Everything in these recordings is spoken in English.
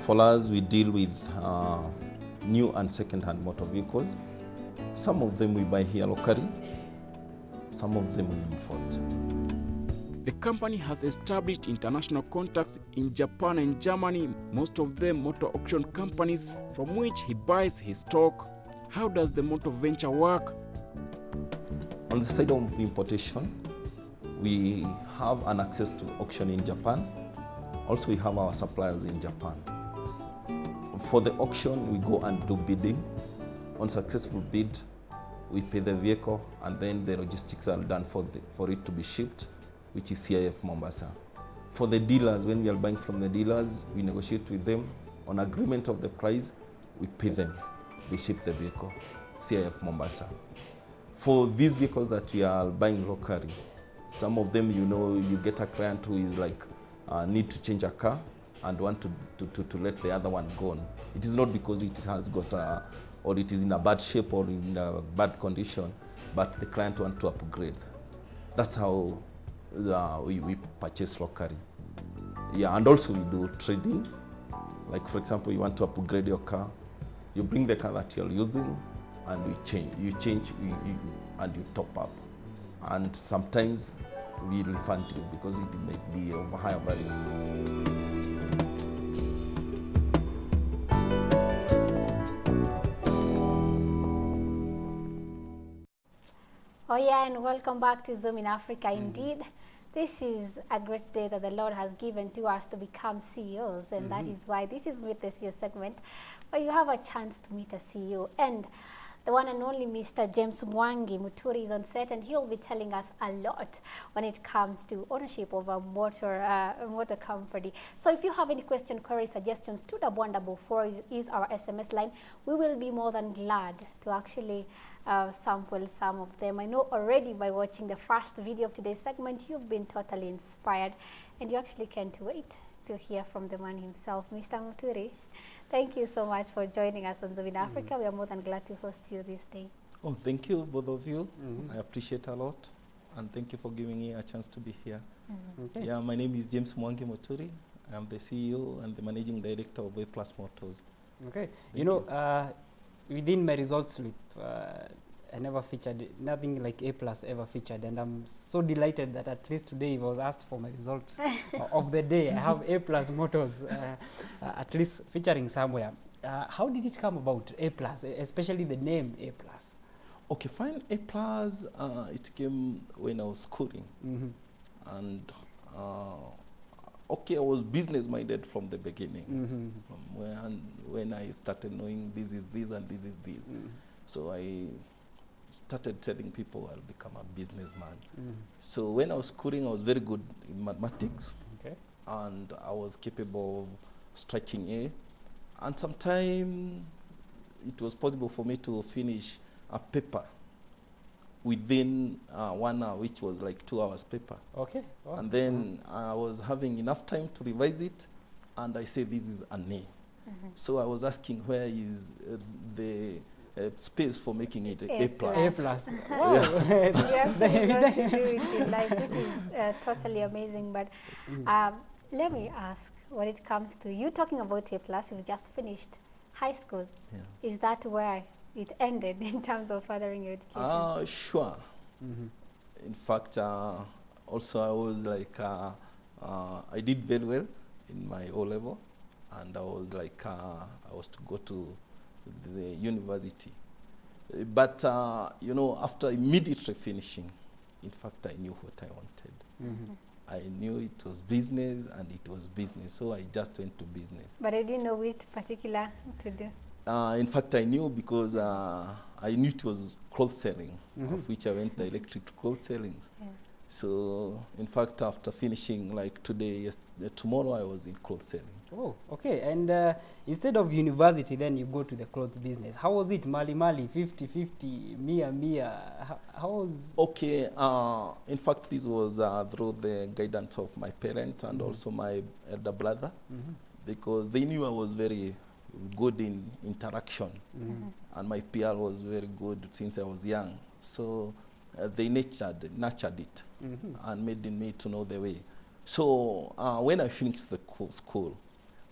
For us, we deal with new and second-hand motor vehicles. Some of them we buy here locally, some of them we import. The company has established international contacts in Japan and Germany, most of them motor auction companies from which he buys his stock. How does the motor venture work? On the side of importation, we have an access to auction in Japan. Also, we have our suppliers in Japan. For the auction, we go and do bidding. On successful bid, we pay the vehicle, and then the logistics are done for it to be shipped, which is CIF Mombasa. For the dealers, when we are buying from the dealers, we negotiate with them on agreement of the price, we pay them, they ship the vehicle, CIF Mombasa. For these vehicles that we are buying locally, some of them, you get a client who is like, need to change a car and want to let the other one go. It is not because it has got or it is in a bad shape or in a bad condition, but the client wants to upgrade. That's how we purchase locally. Yeah, and also we do trading. Like for example, you want to upgrade your car, you bring the car that you're using, and you change, and you top up. And sometimes we refund you because it may be of a higher value. Oh yeah, and welcome back to Zoom in Africa. Indeed, this is a great day that the Lord has given to us to become CEOs, and that is why this is Meet the CEO segment, where you have a chance to meet a CEO. And the one and only Mr. James Mwangi Muturi is on set, and he'll be telling us a lot when it comes to ownership of a motor company. So if you have any question, query, suggestions, 21144 is our SMS line. We will be more than glad to actually sample some of them. I know already by watching the first video of today's segment, you've been totally inspired, and you actually can't wait to hear from the man himself, Mr. Muturi. Thank you so much for joining us on Zoom in Africa. We are more than glad to host you this day. Oh, thank you, both of you. I appreciate a lot, and thank you for giving me a chance to be here. Okay. Yeah, my name is James Mwangi Muturi. I'm the CEO and the Managing Director of A Plus Motors. Okay. Thank Within my results slip, I never featured, nothing like A Plus ever featured, and I'm so delighted that at least today I was asked for my result of the day. I have A Plus Motors at least featuring somewhere. How did it come about, A Plus, especially the name A Plus? Okay, fine. A Plus, it came when I was schooling. And okay, I was business-minded from the beginning. From when I started knowing this is this and this is this. So I started telling people I'll become a businessman. So when I was schooling, I was very good in mathematics. Okay. And I was capable of striking A. And sometime it was possible for me to finish a paper within 1 hour, which was like 2 hours paper. Okay. Oh. And then I was having enough time to revise it, and I said this is an A. So I was asking where is the space for making it A plus. A plus. Wow. You actually got to do it in life, which is totally amazing. But let me ask, when it comes to you talking about A plus, you've just finished high school. Yeah. Is that where it ended in terms of furthering your education? Sure. In fact, also I was like, I did very well in my O level, and I was like, I was to go to the university. But, after immediately finishing, in fact, I knew what I wanted. I knew it was business, and it was business, so I just went to business. But I didn't know which particular to do. In fact, I knew because I knew it was clothes selling, of which I went directly to clothes selling. Yeah. So, in fact, after finishing, like today, tomorrow, I was in clothes selling. Oh, okay. And instead of university, then you go to the clothes business. How was it? Mali, 50-50, Mia. How was? Okay. In fact, this was through the guidance of my parents and also my elder brother, because they knew I was very good in interaction, and my PR was very good since I was young. So they nurtured it and made me to know the way. So when I finished the school,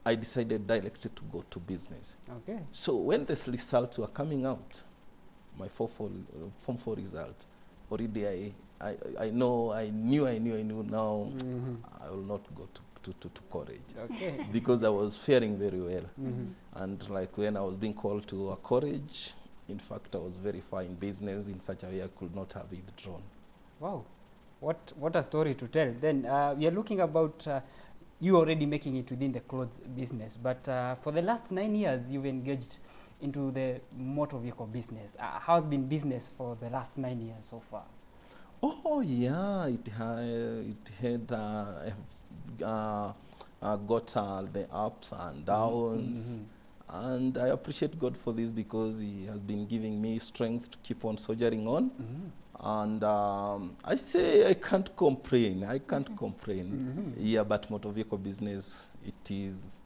I decided directly to go to business. Okay. So when the results were coming out, my Form 4 result, already I knew now I will not go to college. Okay. Because I was faring very well. And like when I was being called to a college, in fact, I was very far in business in such a way I could not have withdrawn. Wow. What a story to tell. Then we are looking about you already making it within the clothes business, but for the last 9 years, you've engaged into the motor vehicle business. How's been business for the last 9 years so far? Oh yeah, it had got the ups and downs, and I appreciate God for this because He has been giving me strength to keep on soldiering on. And I say I can't complain. I can't complain. Yeah, but motor vehicle business, it is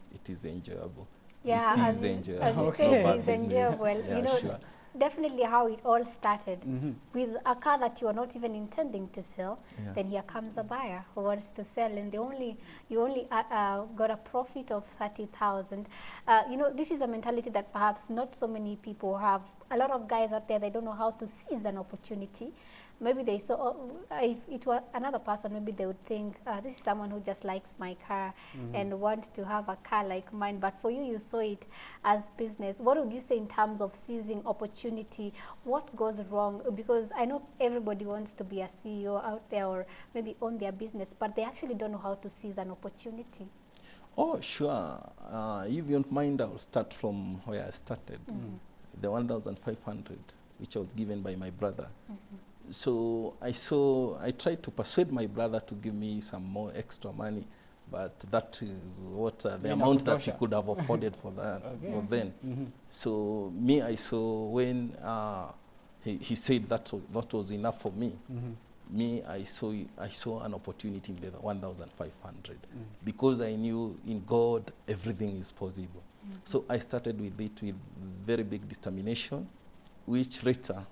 enjoyable. Yeah, it as is you, enjoyable. as you It's say, not it bad is business. enjoyable. Yeah, You know, sure. definitely how it all started with a car that you are not even intending to sell. Yeah. Then here comes a buyer who wants to sell, and you only got a profit of 30,000. You know, this is a mentality that perhaps not so many people have. A lot of guys out there, they don't know how to seize an opportunity. Maybe they saw, if it were another person, maybe they would think, this is someone who just likes my car and wants to have a car like mine. But for you, you saw it as business. What would you say in terms of seizing opportunity? What goes wrong? Because I know everybody wants to be a CEO out there or maybe own their business, but they actually don't know how to seize an opportunity. Oh, sure. If you don't mind, I'll start from where I started. The 1,500, which was given by my brother. So I tried to persuade my brother to give me some more extra money, but that is what the amount that he could have afforded for that for then. So me, I saw when he said that was enough for me. Me, I saw an opportunity in the 1,500 because I knew in God everything is possible. So I started with it with very big determination, which later,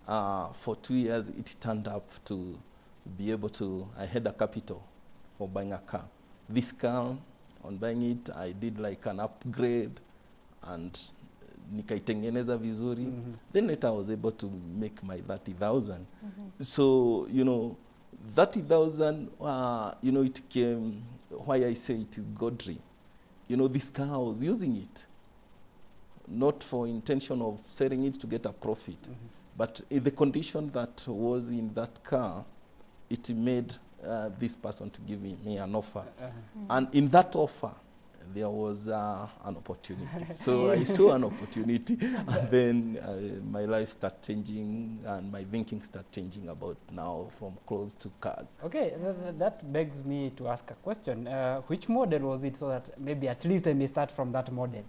for 2 years, it turned up to be able to, I had a capital for buying a car. This car, on buying it, I did like an upgrade and nikaitengeneza vizuri. Then later I was able to make my 30,000. So, you know, 30,000, you know, it came, why I say it is godly. You know, this car, I was using it, not for intention of selling it to get a profit, but in the condition that was in that car, it made this person to give me an offer. And in that offer, there was an opportunity. So I saw an opportunity, and then my life started changing, and my thinking started changing about now from clothes to cars. Okay, that begs me to ask a question. Which model was it, so that maybe at least I may start from that model?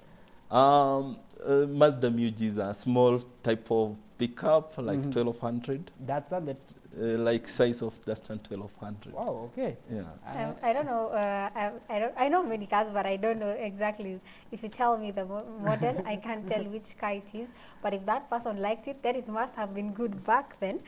Mazda Muge is a small type of pickup, like 1,200. That's a that. Like size of just 1,200. Wow. Okay. Yeah. I don't know. I know many cars, but I don't know exactly. If you tell me the model, I can't tell which car it is. But if that person liked it, then it must have been good back then.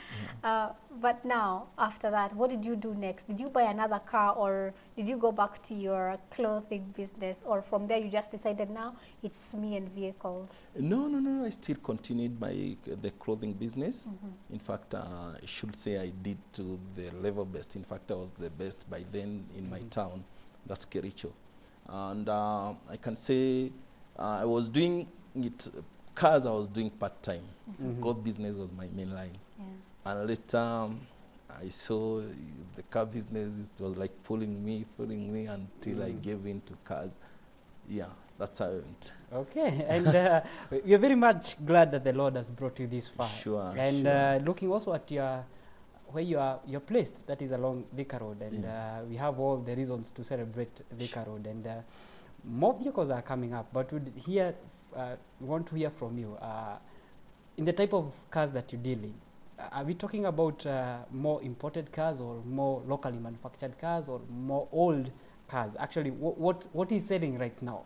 But now, after that, what did you do next? Did you buy another car, or did you go back to your clothing business, or from there you just decided now it's me and vehicles? No. I still continued the clothing business. In fact, I should say I did to the level best. In fact, I was the best by then in my town. That's Kericho. And I can say I was doing it, cars I was doing part-time. Cloth business was my main line. And later I saw the car business, it was like pulling me until I gave in to cars. Yeah, that's how I went. Okay, and we are very much glad that the Lord has brought you this far. Sure. And looking also at where you're placed, that is along Thika Road, and we have all the reasons to celebrate Thika Road, and more vehicles are coming up, but we want to hear from you. In the type of cars that you deal in, are we talking about more imported cars, or more locally manufactured cars, or more old cars? Actually, what is selling right now?